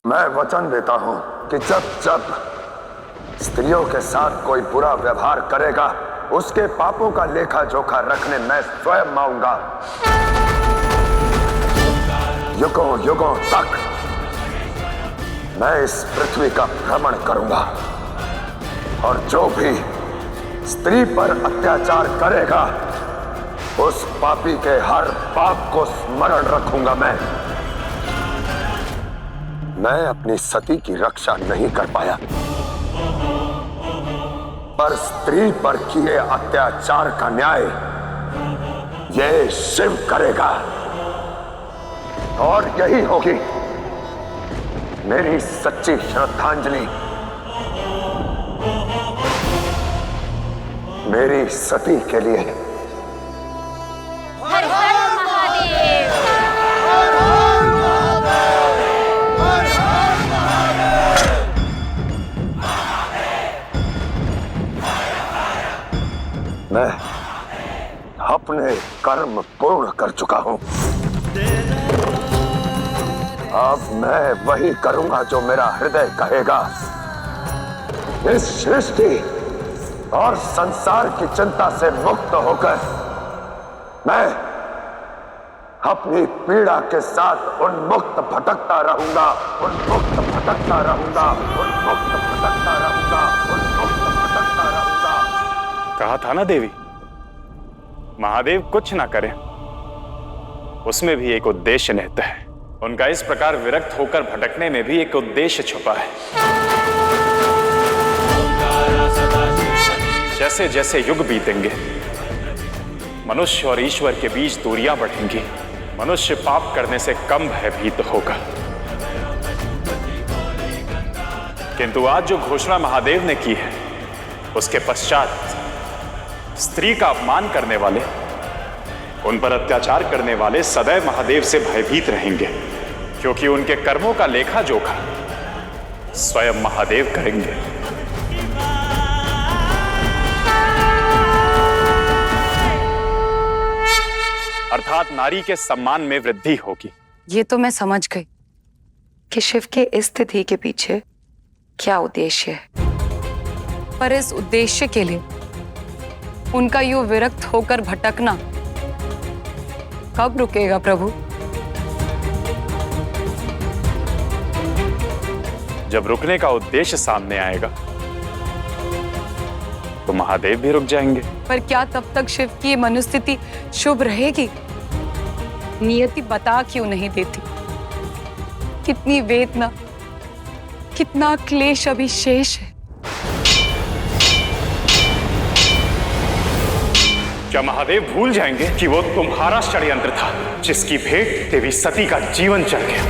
मैं वचन देता हूं कि जब जब स्त्रियों के साथ कोई बुरा व्यवहार करेगा, उसके पापों का लेखा जोखा रखने मैं स्वयं आऊंगा। युगों युगों तक मैं इस पृथ्वी का भ्रमण करूंगा और जो भी स्त्री पर अत्याचार करेगा, उस पापी के हर पाप को स्मरण रखूंगा। मैं अपनी सती की रक्षा नहीं कर पाया, पर स्त्री पर किए अत्याचार का न्याय ये शिव करेगा और यही होगी मेरी सच्ची श्रद्धांजलि मेरी सती के लिए। हर हर महादेव। मैं अपने कर्म पूर्ण कर चुका हूं। अब मैं वही करूंगा जो मेरा हृदय कहेगा। इस सृष्टि और संसार की चिंता से मुक्त होकर मैं अपनी पीड़ा के साथ उन्मुक्त भटकता रहूंगा, उन्मुक्त भटकता रहूंगा, उन्मुक्त भटकता रहूंगा, उन्मुक्त भटकता रहूंगा। कहा था ना देवी, महादेव कुछ ना करें, उसमें भी एक उद्देश्य निहित है। उनका इस प्रकार विरक्त होकर भटकने में भी एक उद्देश्य छुपा है। जैसे जैसे युग बीतेंगे, मनुष्य और ईश्वर के बीच दूरियां बढ़ेंगी। मनुष्य पाप करने से कम भयभीत होगा। किंतु आज जो घोषणा महादेव ने की है, उसके पश्चात स्त्री का अपमान करने वाले, उन पर अत्याचार करने वाले सदैव महादेव से भयभीत रहेंगे, क्योंकि उनके कर्मों का लेखा जोखा स्वयं महादेव करेंगे। अर्थात नारी के सम्मान में वृद्धि होगी। ये तो मैं समझ गई कि शिव के इस स्थिति के पीछे क्या उद्देश्य है, पर इस उद्देश्य के लिए उनका यूं विरक्त होकर भटकना कब रुकेगा प्रभु? जब रुकने का उद्देश्य सामने आएगा तो महादेव भी रुक जाएंगे। पर क्या तब तक शिव की मनोस्थिति शुभ रहेगी? नियति बता क्यों नहीं देती? कितनी वेदना, कितना क्लेश अभी शेष है। क्या महादेव भूल जाएंगे कि वो तुम्हारा षड्यंत्र था, जिसकी भेंट देवी सती का जीवन चल गया?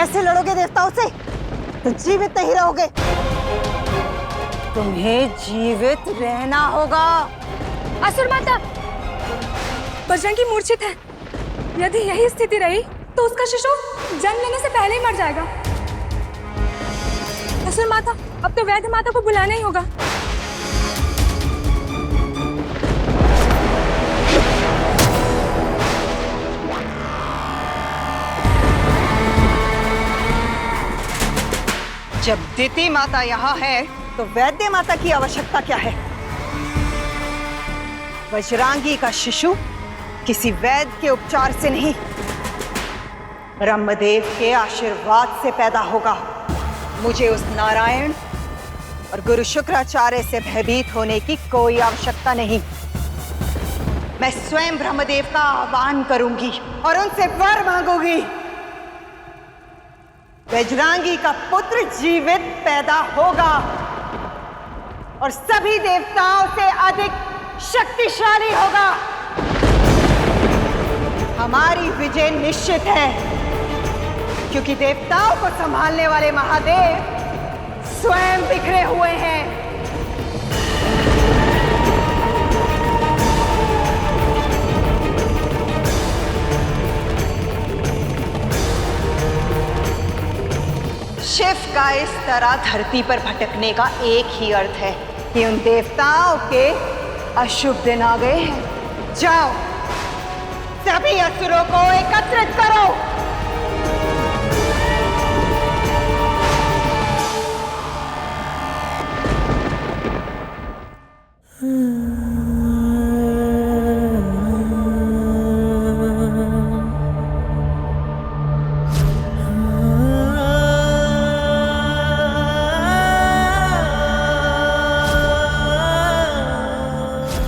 ऐसे लड़ोगे देवताओं से तो जीवित नहीं रहोगे। तुम्हें जीवित रहना होगा। असुर माता, बजरंगी मूर्छित है। यदि यही स्थिति रही तो उसका शिशु जन्म लेने से पहले ही मर जाएगा। असुर माता, अब तो वैद्य माता को बुलाना ही होगा। जब दिति माता यहाँ है तो वैद्य माता की आवश्यकता क्या है? बजरंगी का शिशु किसी वैद्य के उपचार से नहीं, ब्रह्मदेव के आशीर्वाद से पैदा होगा। मुझे उस नारायण और गुरु शुक्राचार्य से भयभीत होने की कोई आवश्यकता नहीं। मैं स्वयं ब्रह्मदेव का आह्वान करूंगी और उनसे वर मांगूंगी। बजरंगी का पुत्र जीवित पैदा होगा और सभी देवताओं से अधिक शक्तिशाली होगा। हमारी विजय निश्चित है, क्योंकि देवताओं को संभालने वाले महादेव स्वयं बिखरे हुए हैं। शिव का इस तरह धरती पर भटकने का एक ही अर्थ है, कि उन देवताओं के अशुभ दिन आ गए हैं। जाओ, सभी असुरों को एकत्रित करो।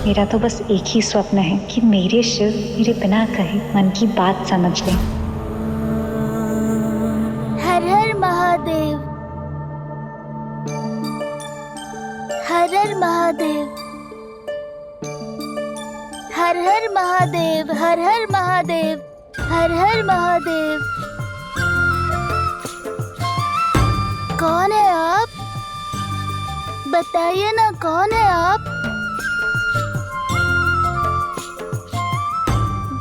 मेरा तो बस एक ही स्वप्न है कि मेरे शिव मेरे बिना कहे मन की बात समझ लें। हर हर महादेव, हर हर महादेव, हर हर महादेव, हर हर महादेव, हर हर महादेव। कौन है आप? बताइए ना, कौन है आप?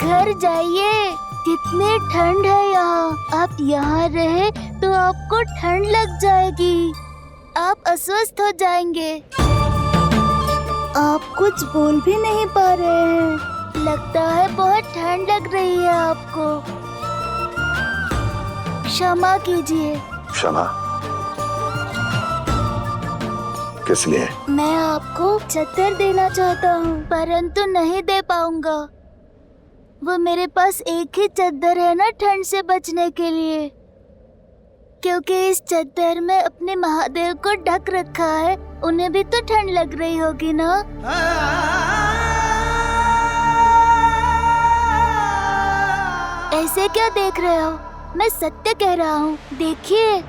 घर जाइए, कितनी ठंड है यहाँ। आप यहाँ रहे तो आपको ठंड लग जाएगी, आप अस्वस्थ हो जाएंगे। आप कुछ बोल भी नहीं पा रहे हैं, लगता है बहुत ठंड लग रही है आपको। क्षमा कीजिए। क्षमा? किस लिए? मैं आपको चद्दर देना चाहता हूँ, परंतु नहीं दे पाऊंगा। वो मेरे पास एक ही चद्दर है ना ठंड से बचने के लिए, क्योंकि इस चद्दर में अपने महादेव को ढक रखा है। उन्हें भी तो ठंड लग रही होगी ना। ऐसे क्या देख रहे हो? मैं सत्य कह रहा हूँ, देखिए।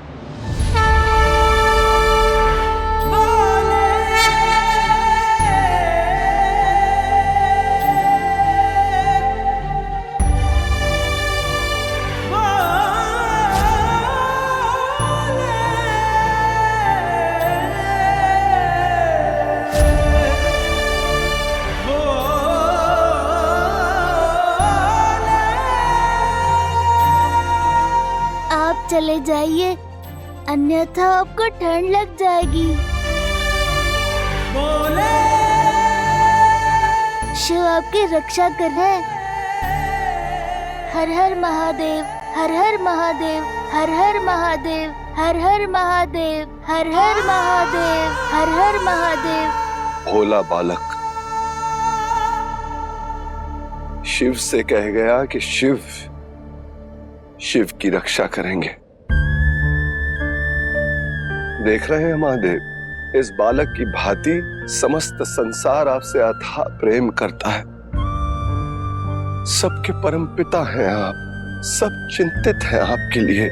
चले जाइए, अन्यथा आपको ठंड लग जाएगी। शिव आपकी रक्षा कर रहे हैं। हर हर महादेव, हर हर महादेव, हर हर महादेव, हर हर महादेव, हर हर महादेव, हर हर महादेव। भोला बालक शिव से कह गया कि शिव की रक्षा करेंगे। देख रहे हैं महादेव, इस बालक की भांति समस्त संसार आपसे अथाह प्रेम करता है। सबके परम पिता हैं आप, सब चिंतित हैं आपके लिए।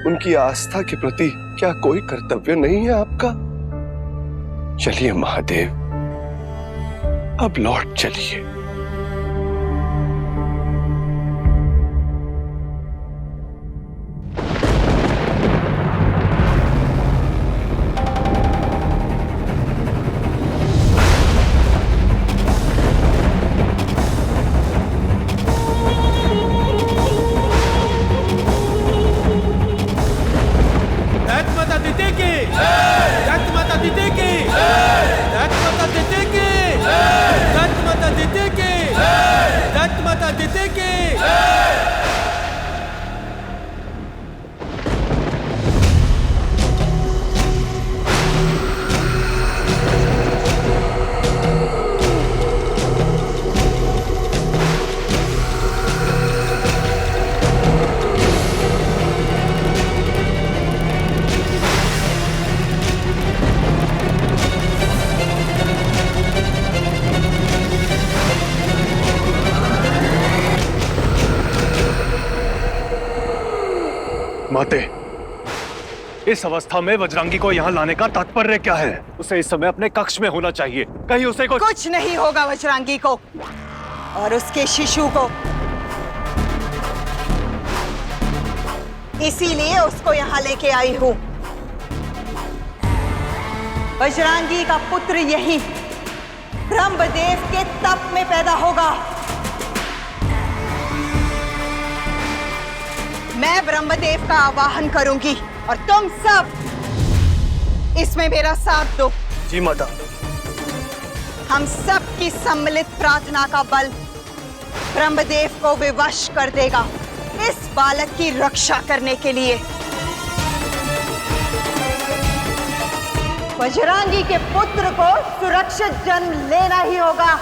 उनकी आस्था के प्रति क्या कोई कर्तव्य नहीं है आपका? चलिए महादेव, अब लौट चलिए। माते, इस अवस्था में बजरंगी को यहाँ लाने का तात्पर्य क्या है? उसे इस समय अपने कक्ष में होना चाहिए। कहीं उसे कुछ नहीं होगा बजरंगी को और उसके शिशु को। इसीलिए उसको यहाँ लेके आई हूँ। बजरंगी का पुत्र यही ब्रह्मदेव के तप में पैदा होगा। मैं ब्रह्मदेव का आवाहन करूंगी और तुम सब इसमें मेरा साथ दो। जी माता, हम सब की सम्मिलित प्रार्थना का बल ब्रह्मदेव को विवश कर देगा इस बालक की रक्षा करने के लिए। बजरंगी के पुत्र को सुरक्षित जन्म लेना ही होगा।